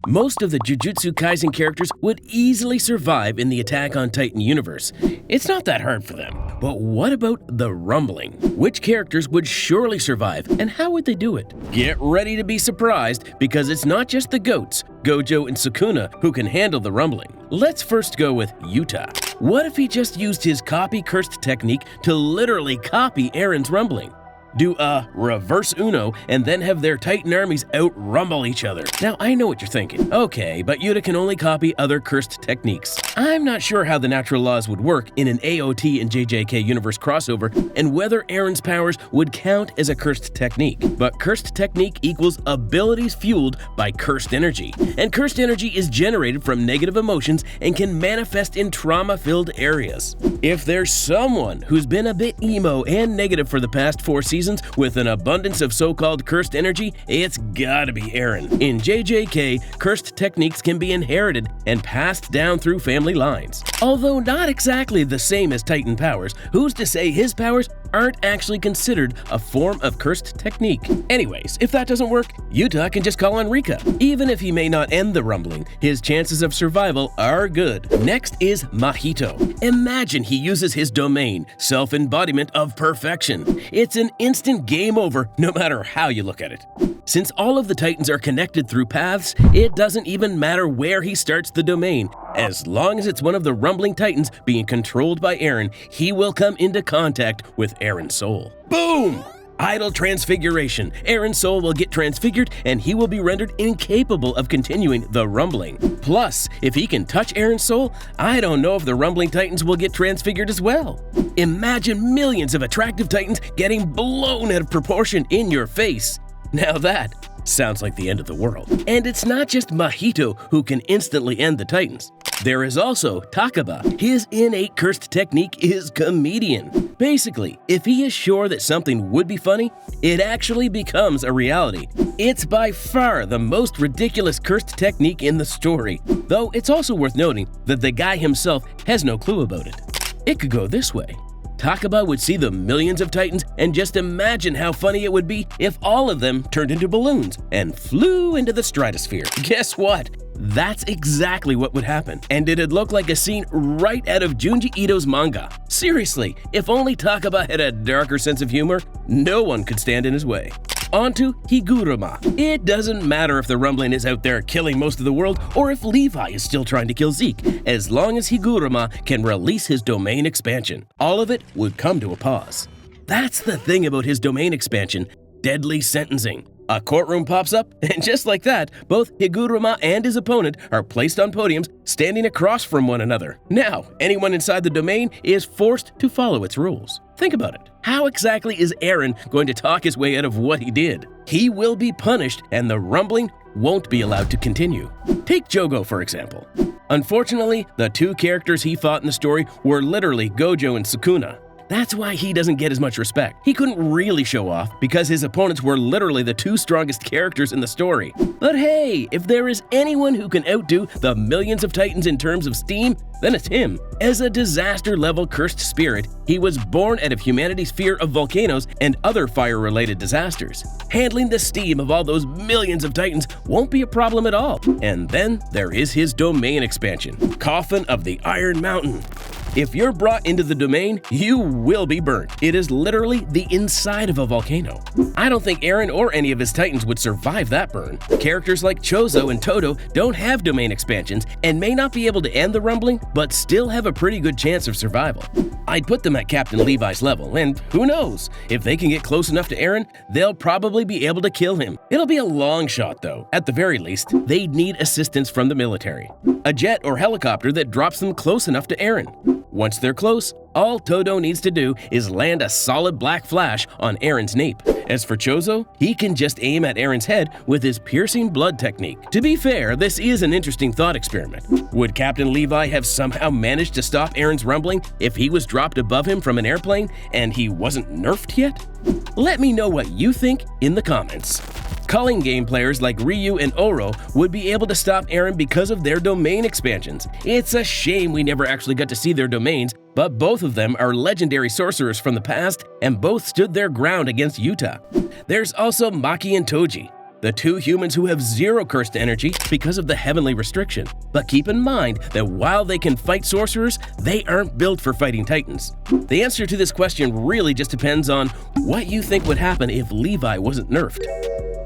Most of the Jujutsu Kaisen characters would easily survive in the Attack on Titan universe. It's not that hard for them. But what about the rumbling? Which characters would surely survive, and how would they do it? Get ready to be surprised, because it's not just the goats, Gojo and Sukuna, who can handle the rumbling. Let's first go with Yuta. What if he just used his copy cursed technique to literally copy Eren's rumbling? Do a reverse Uno and then have their Titan armies out-rumble each other. Now, I know what you're thinking. Okay, but Yuta can only copy other cursed techniques. I'm not sure how the natural laws would work in an AOT and JJK universe crossover and whether Eren's powers would count as a cursed technique. But cursed technique equals abilities fueled by cursed energy. And cursed energy is generated from negative emotions and can manifest in trauma-filled areas. If there's someone who's been a bit emo and negative for the past 4 seasons, with an abundance of so-called cursed energy, it's gotta be Eren. In JJK, cursed techniques can be inherited and passed down through family lines. Although not exactly the same as Titan powers, who's to say his powers aren't actually considered a form of cursed technique? Anyways, if that doesn't work, Yuta can just call on Rika. Even if he may not end the rumbling, his chances of survival are good. Next is Mahito. Imagine he uses his domain, self-embodiment of perfection. It's an instant game over, no matter how you look at it. Since all of the Titans are connected through paths, it doesn't even matter where he starts the domain. As long as it's one of the rumbling Titans being controlled by Eren, he will come into contact with Eren's soul. Boom! Idle transfiguration. Eren's soul will get transfigured and he will be rendered incapable of continuing the rumbling. Plus, if he can touch Eren's soul, I don't know if the rumbling Titans will get transfigured as well. Imagine millions of attractive Titans getting blown out of proportion in your face. Now that sounds like the end of the world. And it's not just Mahito who can instantly end the Titans. There is also Takaba. His innate cursed technique is comedian. Basically, if he is sure that something would be funny, it actually becomes a reality. It's by far the most ridiculous cursed technique in the story, though it's also worth noting that the guy himself has no clue about it. It could go this way. Takaba would see the millions of Titans and just imagine how funny it would be if all of them turned into balloons and flew into the stratosphere. Guess what? That's exactly what would happen, and it'd look like a scene right out of Junji Ito's manga. Seriously, if only Takaba had a darker sense of humor, no one could stand in his way. On to Higuruma. It doesn't matter if the rumbling is out there killing most of the world or if Levi is still trying to kill Zeke, as long as Higuruma can release his domain expansion. All of it would come to a pause. That's the thing about his domain expansion, deadly sentencing. A courtroom pops up, and just like that, both Higuruma and his opponent are placed on podiums, standing across from one another. Now, anyone inside the domain is forced to follow its rules. Think about it. How exactly is Eren going to talk his way out of what he did? He will be punished, and the rumbling won't be allowed to continue. Take Jogo, for example. Unfortunately, the 2 characters he fought in the story were literally Gojo and Sukuna. That's why he doesn't get as much respect. He couldn't really show off because his opponents were literally the 2 strongest characters in the story. But hey, if there is anyone who can outdo the millions of Titans in terms of steam, then it's him. As a disaster-level cursed spirit, he was born out of humanity's fear of volcanoes and other fire-related disasters. Handling the steam of all those millions of Titans won't be a problem at all. And then there is his domain expansion, Coffin of the Iron Mountain. If you're brought into the domain, you will be burned. It is literally the inside of a volcano. I don't think Eren or any of his Titans would survive that burn. Characters like Chozo and Todo don't have domain expansions and may not be able to end the rumbling, but still have a pretty good chance of survival. I'd put them at Captain Levi's level, and who knows? If they can get close enough to Eren, they'll probably be able to kill him. It'll be a long shot though. At the very least, they'd need assistance from the military. A jet or helicopter that drops them close enough to Eren. Once they're close, all Todo needs to do is land a solid black flash on Eren's nape. As for Chozo, he can just aim at Eren's head with his piercing blood technique. To be fair, this is an interesting thought experiment. Would Captain Levi have somehow managed to stop Eren's rumbling if he was dropped above him from an airplane and he wasn't nerfed yet? Let me know what you think in the comments. Culling game players like Ryu and Oro would be able to stop Eren because of their domain expansions. It's a shame we never actually got to see their domains, but both of them are legendary sorcerers from the past and both stood their ground against Yuta. There's also Maki and Toji. the two humans who have zero cursed energy because of the heavenly restriction. But keep in mind that while they can fight sorcerers, they aren't built for fighting titans. The answer to this question really just depends on what you think would happen if Levi wasn't nerfed.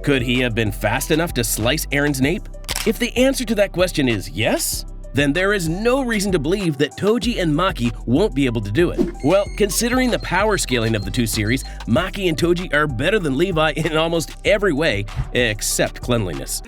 Could he have been fast enough to slice Eren's nape? If the answer to that question is yes, then there is no reason to believe that Toji and Maki won't be able to do it. Well, considering the power scaling of the two series, Maki and Toji are better than Levi in almost every way, except cleanliness.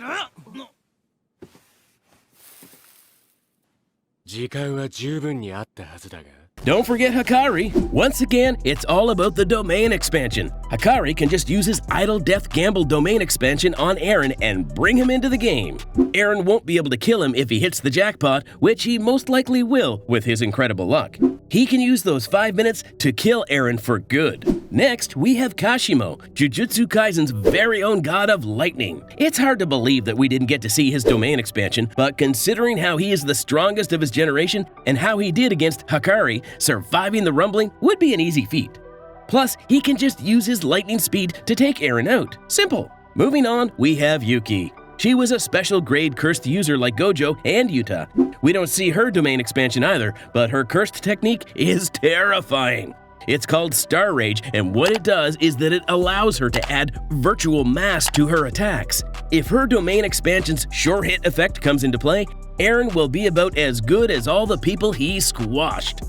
時間は十分にあったはずだが。 Don't forget Hikari. Once again, it's all about the domain expansion. Hikari can just use his Idle Death Gamble domain expansion on Eren and bring him into the game. Eren won't be able to kill him if he hits the jackpot, which he most likely will with his incredible luck. He can use those 5 minutes to kill Eren for good. Next, we have Kashimo, Jujutsu Kaisen's very own god of lightning. It's hard to believe that we didn't get to see his domain expansion, but considering how he is the strongest of his generation and how he did against Hikari, surviving the rumbling would be an easy feat. Plus, he can just use his lightning speed to take Eren out. Simple. Moving on, we have Yuki. She was a special grade cursed user like Gojo and Yuta. We don't see her domain expansion either, but her cursed technique is terrifying. It's called Star Rage, and what it does is that it allows her to add virtual mass to her attacks. If her domain expansion's sure hit effect comes into play, Eren will be about as good as all the people he squashed.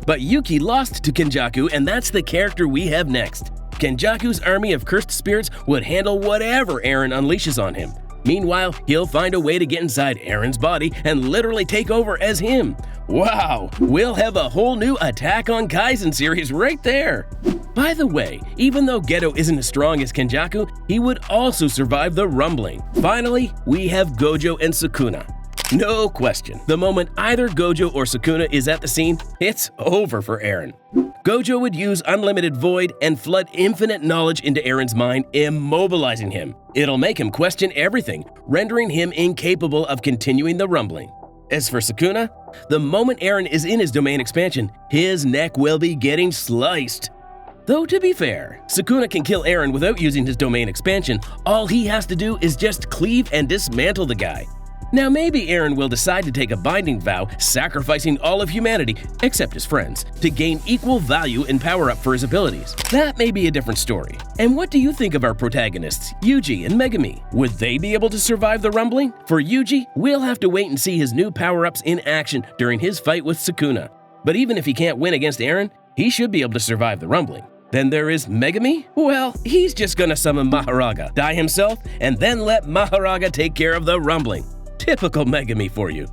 But Yuki lost to Kenjaku, and that's the character we have next. Kenjaku's army of cursed spirits would handle whatever Eren unleashes on him. Meanwhile, he'll find a way to get inside Eren's body and literally take over as him. Wow, we'll have a whole new Attack on Kaizen series right there. By the way, even though Geto isn't as strong as Kenjaku, he would also survive the rumbling. Finally, we have Gojo and Sukuna. No question, the moment either Gojo or Sukuna is at the scene, it's over for Eren. Gojo would use Unlimited Void and flood infinite knowledge into Eren's mind, immobilizing him. It'll make him question everything, rendering him incapable of continuing the rumbling. As for Sukuna, the moment Eren is in his domain expansion, his neck will be getting sliced. Though to be fair, Sukuna can kill Eren without using his domain expansion. All he has to do is just cleave and dismantle the guy. Now maybe Eren will decide to take a binding vow, sacrificing all of humanity, except his friends, to gain equal value and power up for his abilities. That may be a different story. And what do you think of our protagonists, Yuji and Megumi? Would they be able to survive the rumbling? For Yuji, we'll have to wait and see his new power-ups in action during his fight with Sukuna. But even if he can't win against Eren, he should be able to survive the rumbling. Then there is Megumi? Well, he's just gonna summon Maharaga, die himself, and then let Maharaga take care of the rumbling. Typical Megumi for you.